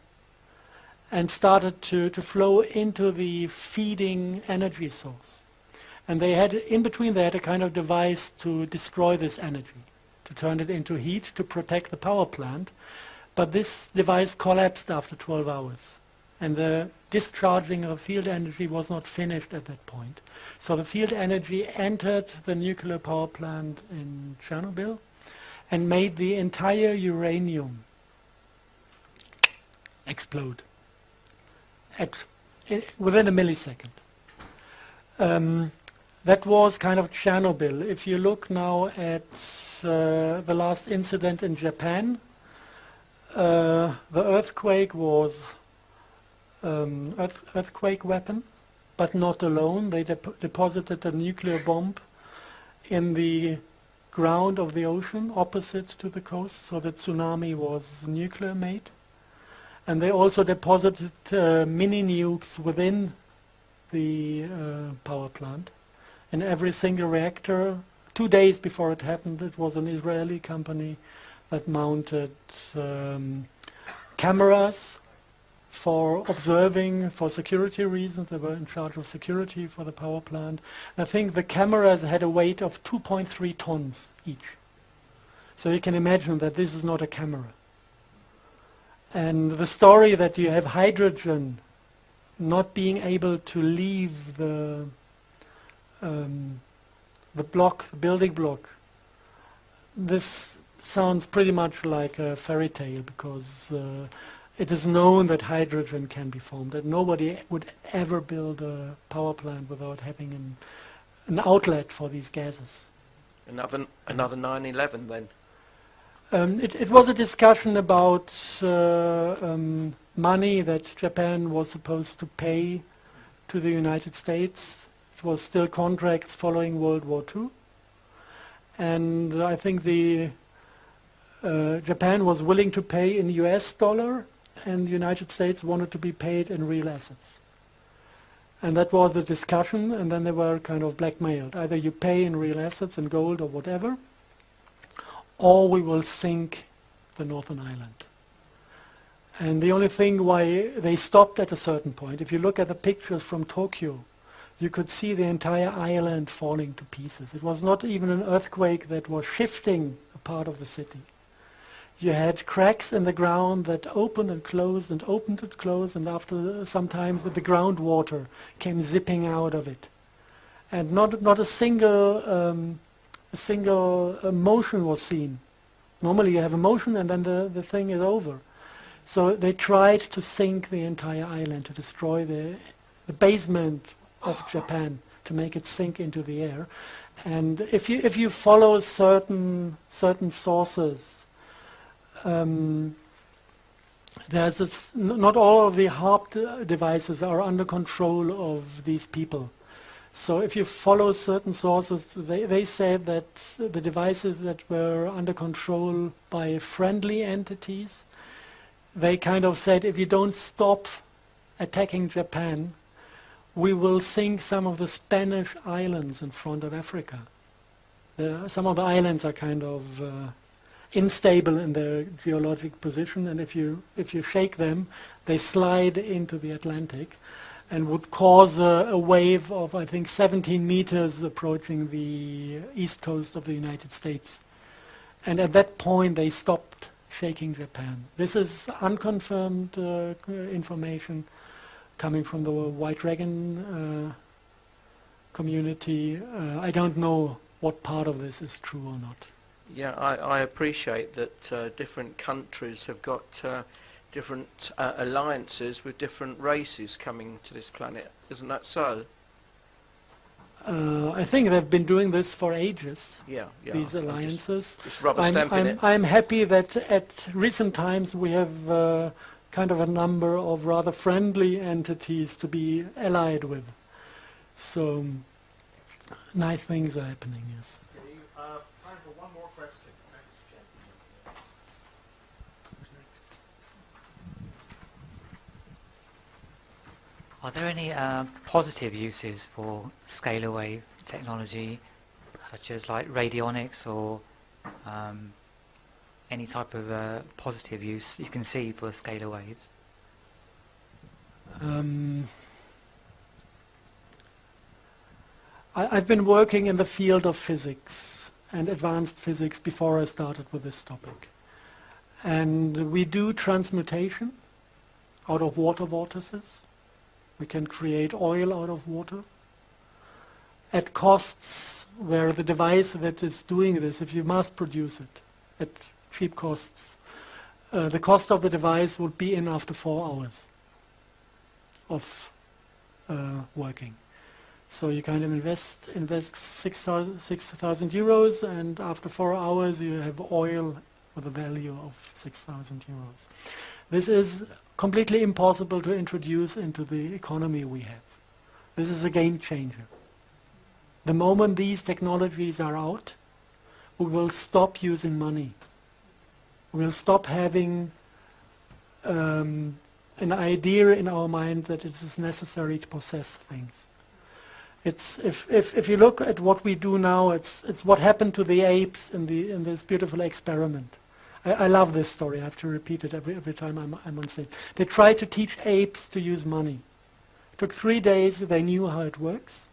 and started to flow into the feeding energy source. And they had, in between, they had a kind of device to destroy this energy, to turn it into heat, to protect the power plant. But this device collapsed after 12 hours. And the discharging of field energy was not finished at that point. So the field energy entered the nuclear power plant in Chernobyl and made the entire uranium explode within a millisecond. That was kind of Chernobyl. If you look now at the last incident in Japan, the earthquake was earthquake weapon, but not alone. They deposited a nuclear bomb in the ground of the ocean opposite to the coast, so the tsunami was nuclear made. And they also deposited mini nukes within the power plant. In every single reactor. 2 days before it happened, it was an Israeli company that mounted cameras for observing, for security reasons. They were in charge of security for the power plant. I think the cameras had a weight of 2.3 tons each. So you can imagine that this is not a camera. And the story that you have hydrogen not being able to leave the building block, this sounds pretty much like a fairy tale, because it is known that hydrogen can be formed, that nobody would ever build a power plant without having an outlet for these gases. Another 9/11 then. It was a discussion about money that Japan was supposed to pay to the United States. It was still contracts following World War II. And I think Japan was willing to pay in US dollar, and the United States wanted to be paid in real assets. And that was the discussion, and then they were kind of blackmailed. Either you pay in real assets, in gold or whatever, or we will sink the Northern Island. And the only thing why they stopped at a certain point, if you look at the pictures from Tokyo, you could see the entire island falling to pieces. It was not even an earthquake that was shifting a part of the city. You had cracks in the ground that opened and closed and opened and closed, and after some time the groundwater came zipping out of it. And not a single motion was seen. Normally you have a motion and then the thing is over. So they tried to sink the entire island, to destroy the basement of Japan, to make it sink into the air. And if you follow certain sources, there's this, not all of the HARP devices are under control of these people. So if you follow certain sources, they said that the devices that were under control by friendly entities, they kind of said, if you don't stop attacking Japan, we will sink some of the Spanish islands in front of Africa. Some of the islands are kind of unstable in their geologic position, and if you shake them, they slide into the Atlantic and would cause a wave of, I think, 17 meters approaching the east coast of the United States. And at that point they stopped shaking Japan. This is unconfirmed information coming from the White Dragon community. I don't know what part of this is true or not. Yeah, I appreciate that different countries have got different alliances with different races coming to this planet. Isn't that so? I think they've been doing this for ages, Yeah. these alliances. Just rubber stamping it. I'm happy that at recent times we have kind of a number of rather friendly entities to be allied with. So nice things are happening, yes. Okay, time for one more question. Thanks, Jen. Are there any positive uses for scalar wave technology, such as like radionics or any type of positive use you can see for scalar waves? I've been working in the field of physics and advanced physics before I started with this topic. And we do transmutation out of water vortices. We can create oil out of water at costs where the device that is doing this, if you mass produce it at cheap costs, the cost of the device would be in after 4 hours of working. So you kind of invest 6,000 euros, and after 4 hours you have oil with a value of 6,000 euros. This is completely impossible to introduce into the economy we have. This is a game changer. The moment these technologies are out, we will stop using money. We will stop having an idea in our mind that it is necessary to possess things. It's if you look at what we do now, it's what happened to the apes in this beautiful experiment. I love this story. I have to repeat it every time I'm on stage. They tried to teach apes to use money. It took 3 days. They knew how it works.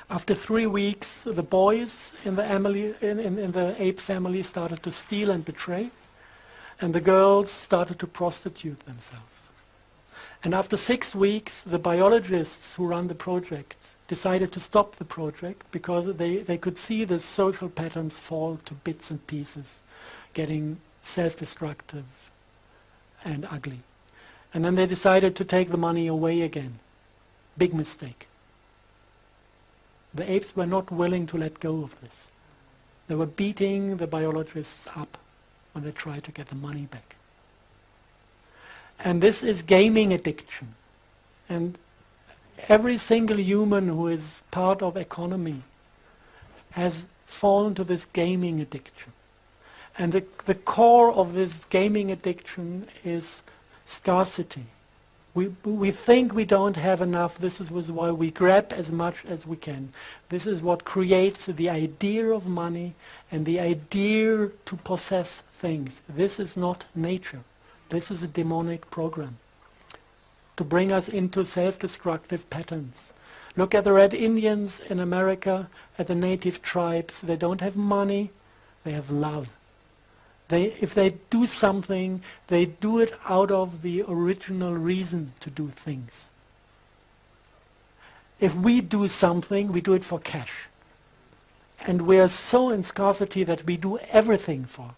After 3 weeks, the boys in the ape family started to steal and betray, and the girls started to prostitute themselves. And after 6 weeks, the biologists who run the project decided to stop the project because they could see the social patterns fall to bits and pieces, getting self-destructive and ugly. And then they decided to take the money away again. Big mistake. The apes were not willing to let go of this. They were beating the biologists up when they tried to get the money back. And this is gaming addiction. And every single human who is part of economy has fallen to this gaming addiction. And the core of this gaming addiction is scarcity. We think we don't have enough. This is why we grab as much as we can. This is what creates the idea of money and the idea to possess things. This is not nature. This is a demonic program to bring us into self-destructive patterns. Look at the Red Indians in America, at the native tribes. They don't have money, they have love. If they do something, they do it out of the original reason to do things. If we do something, we do it for cash. And we are so in scarcity that we do everything for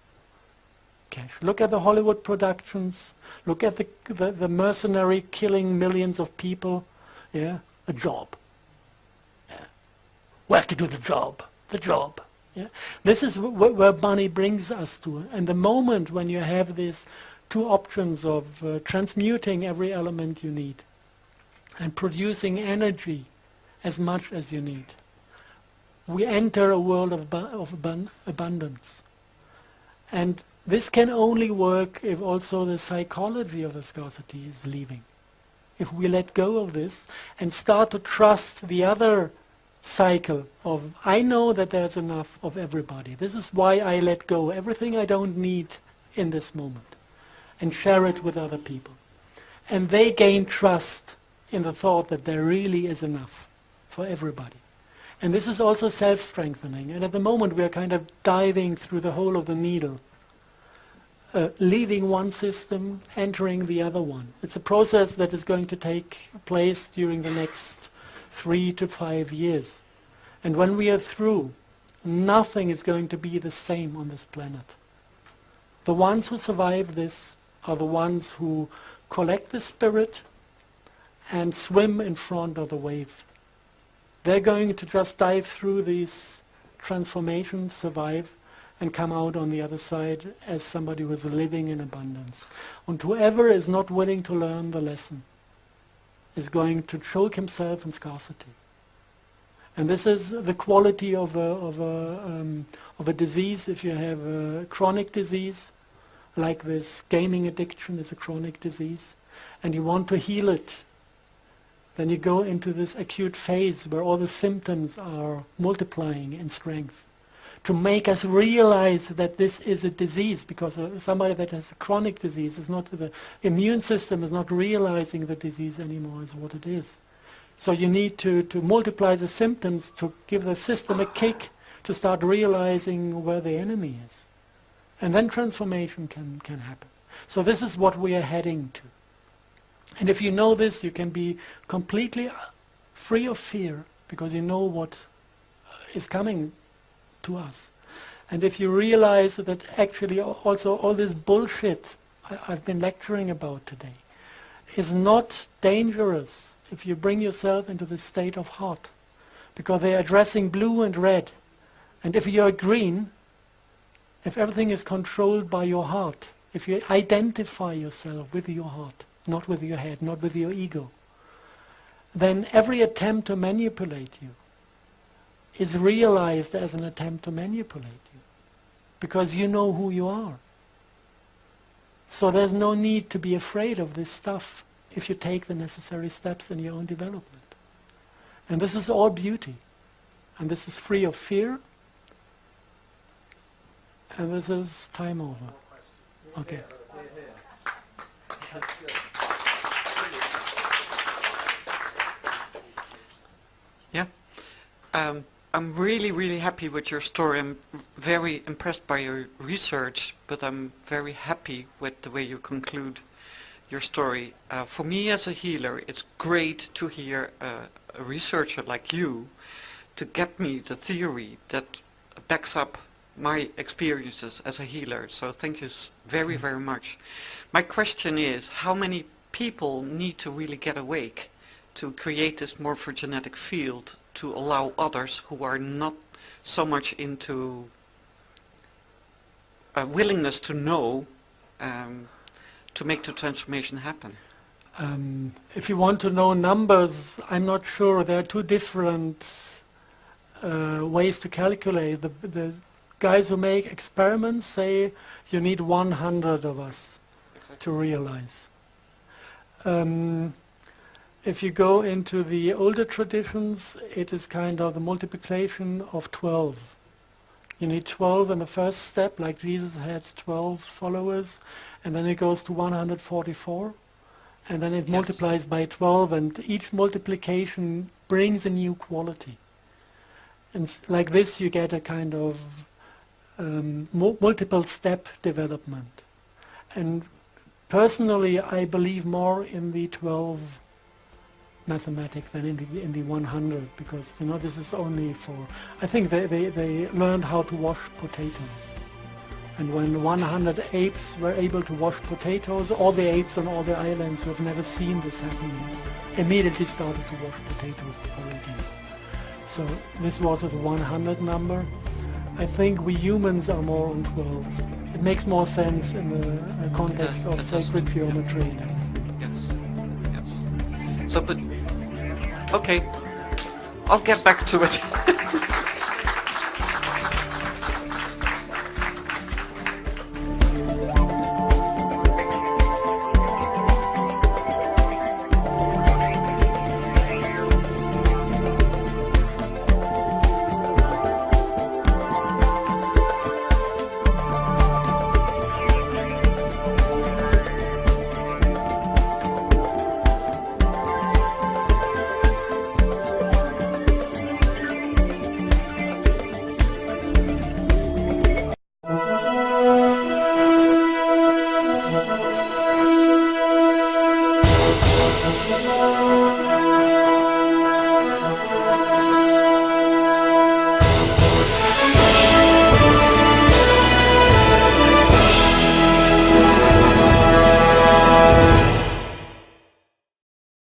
cash. Look at the Hollywood productions. Look at the mercenary killing millions of people. Yeah, a job. Yeah. We have to do the job. The job. Yeah. This is where money brings us to. And the moment when you have these two options of transmuting every element you need and producing energy as much as you need, we enter a world of abundance. And this can only work if also the psychology of the scarcity is leaving. If we let go of this and start to trust the other cycle of, I know that there's enough of everybody. This is why I let go everything I don't need in this moment and share it with other people. And they gain trust in the thought that there really is enough for everybody. And this is also self-strengthening. And at the moment we are kind of diving through the hole of the needle, leaving one system, entering the other one. It's a process that is going to take place during the next 3 to 5 years. And when we are through, nothing is going to be the same on this planet. The ones who survive this are the ones who collect the spirit and swim in front of the wave. They're going to just dive through these transformations, survive, and come out on the other side as somebody who is living in abundance. And whoever is not willing to learn the lesson is going to choke himself in scarcity. And this is the quality of a disease. If you have a chronic disease, like this gaming addiction is a chronic disease, and you want to heal it, then you go into this acute phase where all the symptoms are multiplying in strength to make us realize that this is a disease, because somebody that has a chronic disease is not, the immune system is not realizing the disease anymore as what it is. So you need to multiply the symptoms to give the system a kick to start realizing where the enemy is. And then transformation can happen. So this is what we are heading to. And if you know this, you can be completely free of fear, because you know what is coming to us. And if you realize that actually also all this bullshit I've been lecturing about today is not dangerous if you bring yourself into the state of heart, because they're addressing blue and red. And if you're green, if everything is controlled by your heart, if you identify yourself with your heart, not with your head, not with your ego, then every attempt to manipulate you is realized as an attempt to manipulate you, because you know who you are. So there's no need to be afraid of this stuff if you take the necessary steps in your own development. And this is all beauty. And this is free of fear. And this is time over. Okay. Yeah. I'm really, really happy with your story. I'm very impressed by your research, but I'm very happy with the way you conclude your story. For me as a healer, it's great to hear a researcher like you to get me the theory that backs up my experiences as a healer. So thank you very, very much. My question is, how many people need to really get awake to create this morphogenetic field to allow others who are not so much into a willingness to know to make the transformation happen. If you want to know numbers, I'm not sure. There are two different ways to calculate. The guys who make experiments say you need 100 of us to realize. If you go into the older traditions, it is kind of the multiplication of 12. You need 12 in the first step, like Jesus had 12 followers, and then it goes to 144, and then it multiplies by 12, and each multiplication brings a new quality. And like this you get a kind of multiple step development. And personally I believe more in the 12 mathematics than in the 100, because this is only for, I think they learned how to wash potatoes. And when 100 apes were able to wash potatoes, all the apes on all the islands who have never seen this happening immediately started to wash potatoes before eating. So this was the 100 number. I think we humans are more on 12. It makes more sense in the context of sacred geometry. Yes, yes. So, but, okay, I'll get back to it.